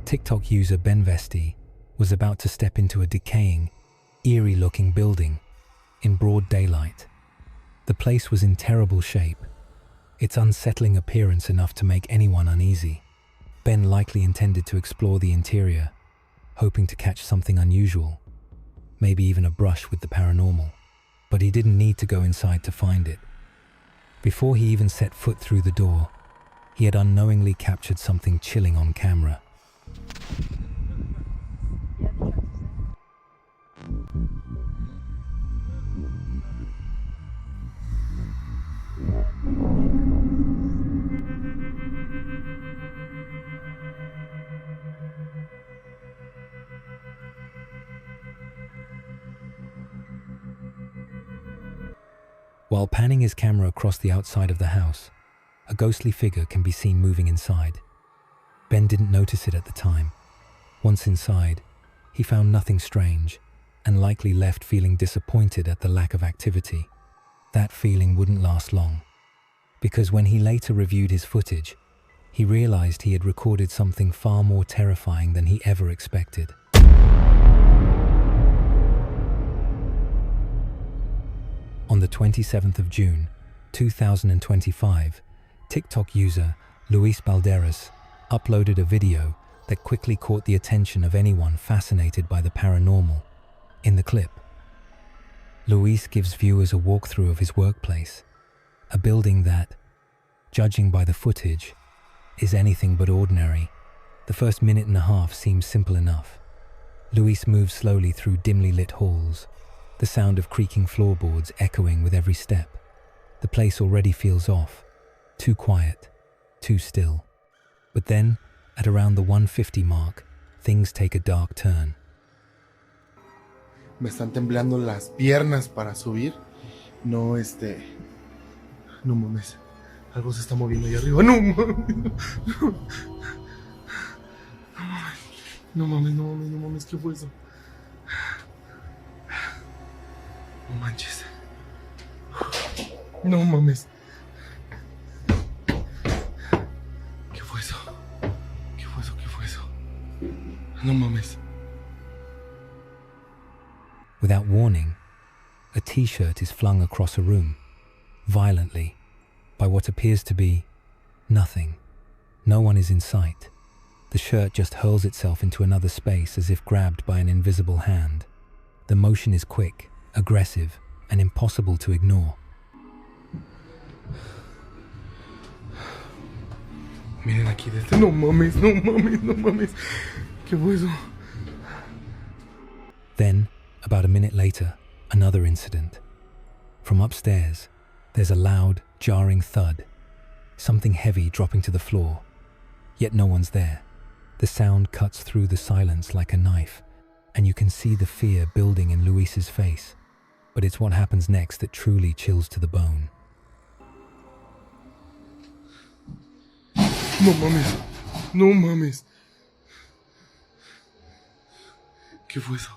TikTok user Ben Vesti was about to step into a decaying, eerie-looking building in broad daylight. The place was in terrible shape, its unsettling appearance enough to make anyone uneasy. Ben likely intended to explore the interior, hoping to catch something unusual, maybe even a brush with the paranormal. But he didn't need to go inside to find it. Before he even set foot through the door, he had unknowingly captured something chilling on camera. While panning his camera across the outside of the house, a ghostly figure can be seen moving inside. Ben didn't notice it at the time. Once inside, he found nothing strange and likely left feeling disappointed at the lack of activity. That feeling wouldn't last long, because when he later reviewed his footage, he realized he had recorded something far more terrifying than he ever expected. On the 27th of June, 2025, TikTok user Luis Balderas uploaded a video that quickly caught the attention of anyone fascinated by the paranormal. In the clip, Luis gives viewers a walkthrough of his workplace, a building that, judging by the footage, is anything but ordinary. The first minute and a half seems simple enough. Luis moves slowly through dimly lit halls, the sound of creaking floorboards echoing with every step. The place already feels off, too quiet, too still. But then, at around the 150 mark, things take a dark turn. Me están temblando las piernas para subir. No, no mames. Algo se está moviendo ahí arriba. No mames. No mames, no mames, no mames. ¿Qué fue eso? No manches. No mames. ¿Qué fue eso? ¿Qué fue eso? ¿Qué fue eso? No mames. Without warning, a t-shirt is flung across a room, violently, by what appears to be nothing. No one is in sight. The shirt just hurls itself into another space as if grabbed by an invisible hand. The motion is quick, aggressive, and impossible to ignore. Miren aquí de este. No mames, no mames, no mames. ¿Qué fue eso? Then, about a minute later, another incident. From upstairs, there's a loud, jarring thud, something heavy dropping to the floor, yet no one's there. The sound cuts through the silence like a knife, and you can see the fear building in Luis's face. But it's what happens next that truly chills to the bone. No mames, no mames. ¿Qué fue eso?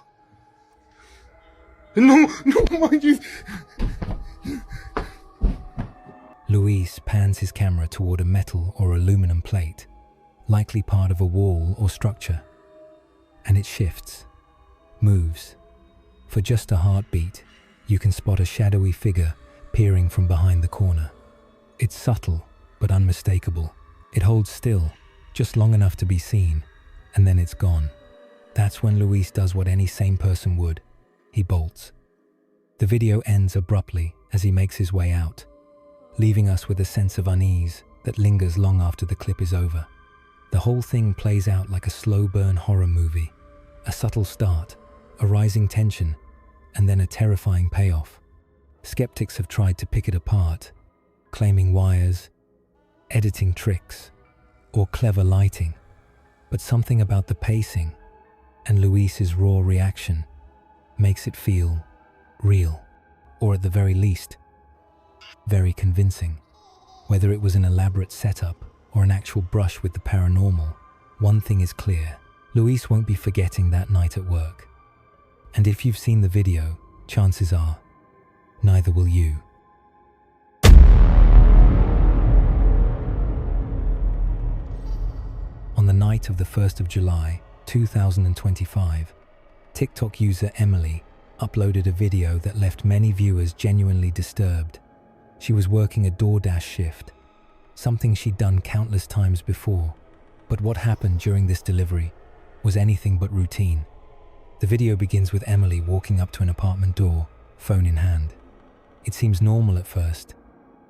No, no manches. Luis pans his camera toward a metal or aluminum plate, likely part of a wall or structure, and it shifts, moves. For just a heartbeat, you can spot a shadowy figure peering from behind the corner. It's subtle, but unmistakable. It holds still, just long enough to be seen, and then it's gone. That's when Luis does what any sane person would. He bolts. The video ends abruptly as he makes his way out, leaving us with a sense of unease that lingers long after the clip is over. The whole thing plays out like a slow-burn horror movie. A subtle start, a rising tension, and then a terrifying payoff. Skeptics have tried to pick it apart, claiming wires, editing tricks, or clever lighting. But something about the pacing and Luis's raw reaction makes it feel real, or at the very least, very convincing. Whether it was an elaborate setup or an actual brush with the paranormal, one thing is clear: Luis won't be forgetting that night at work. And if you've seen the video, chances are, neither will you. On the the night of the 1st of July, 2025, TikTok user Emily uploaded a video that left many viewers genuinely disturbed. She was working a DoorDash shift, something she'd done countless times before. But what happened during this delivery was anything but routine. The video begins with Emily walking up to an apartment door, phone in hand. It seems normal at first,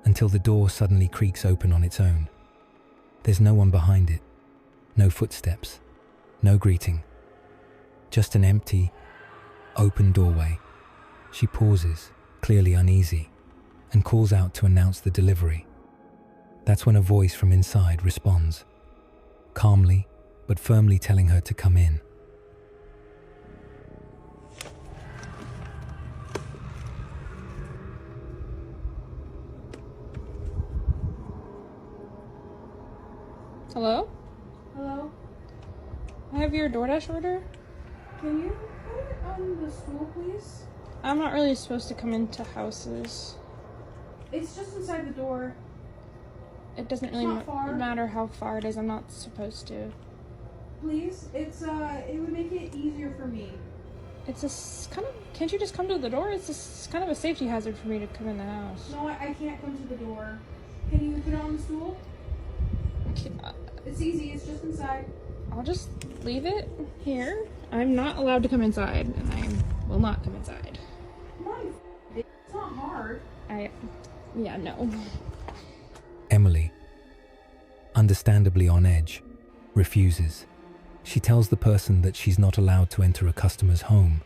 until the door suddenly creaks open on its own. There's no one behind it, no footsteps, no greeting. Just an empty, open doorway. She pauses, clearly uneasy, and calls out to announce the delivery. That's when a voice from inside responds, calmly but firmly telling her to come in. Hello? Hello? I have your DoorDash order. Can you put it on the stool, please? I'm not really supposed to come into houses. It's just inside the door. It doesn't really not far. matter how far it is. I'm not supposed to. Please? It would make it easier for me. It's can't you just come to the door? It's just kind of a safety hazard for me to come in the house. No, I can't come to the door. Can you put it on the stool? It's easy, it's just inside. I'll just leave it here. I'm not allowed to come inside, and I will not come inside. Come on, it's not hard. Yeah, no. Emily, understandably on edge, refuses. She tells the person that she's not allowed to enter a customer's home,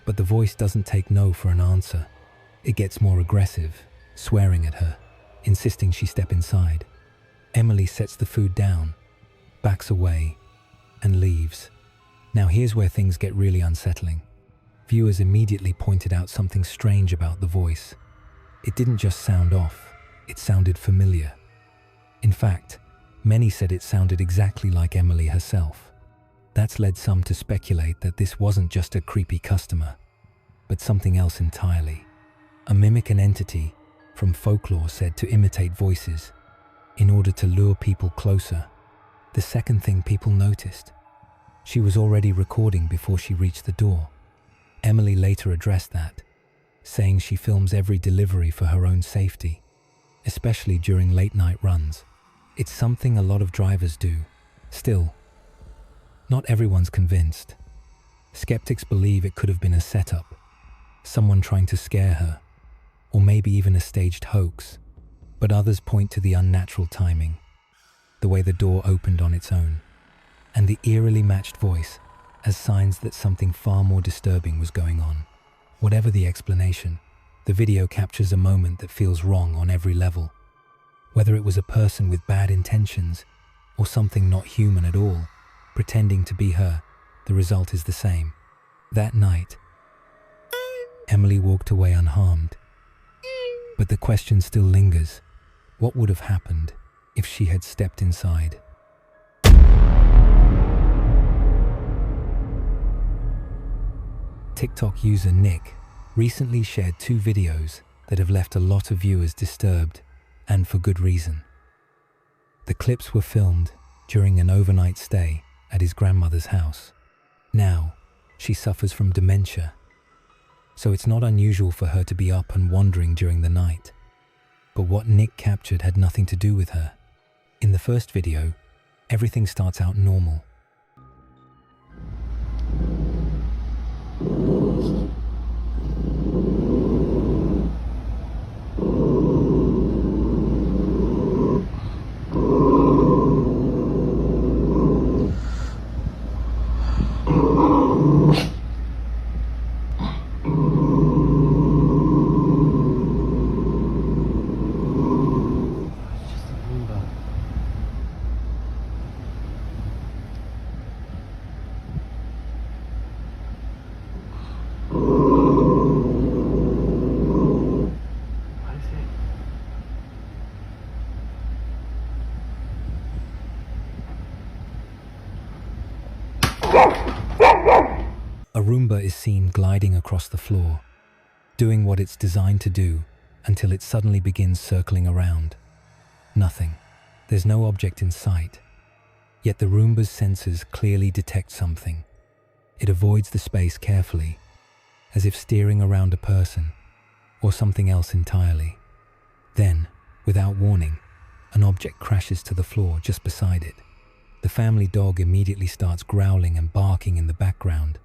but the voice doesn't take no for an answer. It gets more aggressive, swearing at her, insisting she step inside. Emily sets the food down, backs away, and leaves. Now here's where things get really unsettling. Viewers immediately pointed out something strange about the voice. It didn't just sound off, it sounded familiar. In fact, many said it sounded exactly like Emily herself. That's led some to speculate that this wasn't just a creepy customer, but something else entirely. A mimic, an entity from folklore said to imitate voices in order to lure people closer. The second thing people noticed, she was already recording before she reached the door. Emily later addressed that, saying she films every delivery for her own safety, especially during late-night runs. It's something a lot of drivers do. Still, not everyone's convinced. Skeptics believe it could have been a setup, someone trying to scare her, or maybe even a staged hoax. But others point to the unnatural timing, the way the door opened on its own, and the eerily matched voice as signs that something far more disturbing was going on. Whatever the explanation, the video captures a moment that feels wrong on every level. Whether it was a person with bad intentions or something not human at all, pretending to be her, the result is the same. That night, Emily walked away unharmed. But the question still lingers. What would have happened if she had stepped inside? TikTok user Nick recently shared 2 videos that have left a lot of viewers disturbed, and for good reason. The clips were filmed during an overnight stay at his grandmother's house. Now, she suffers from dementia, so it's not unusual for her to be up and wandering during the night. But what Nick captured had nothing to do with her. In the first video, everything starts out normal. A Roomba is seen gliding across the floor, doing what it's designed to do until it suddenly begins circling around. Nothing. There's no object in sight. Yet the Roomba's sensors clearly detect something. It avoids the space carefully, as if steering around a person or something else entirely. Then, without warning, an object crashes to the floor just beside it. The family dog immediately starts growling and barking in the background.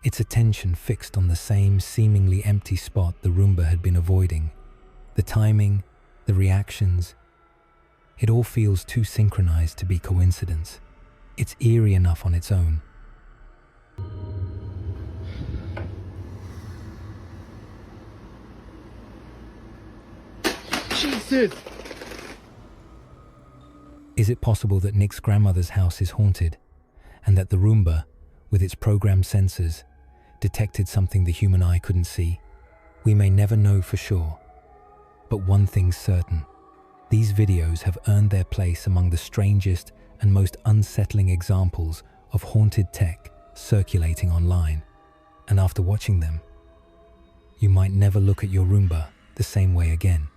Its attention fixed on the same seemingly empty spot the Roomba had been avoiding. The timing, the reactions, it all feels too synchronized to be coincidence. It's eerie enough on its own. Jesus! Is it possible that Nick's grandmother's house is haunted, and that the Roomba, with its programmed sensors, detected something the human eye couldn't see? We may never know for sure. But one thing's certain. These videos have earned their place among the strangest and most unsettling examples of haunted tech circulating online. And after watching them, you might never look at your Roomba the same way again.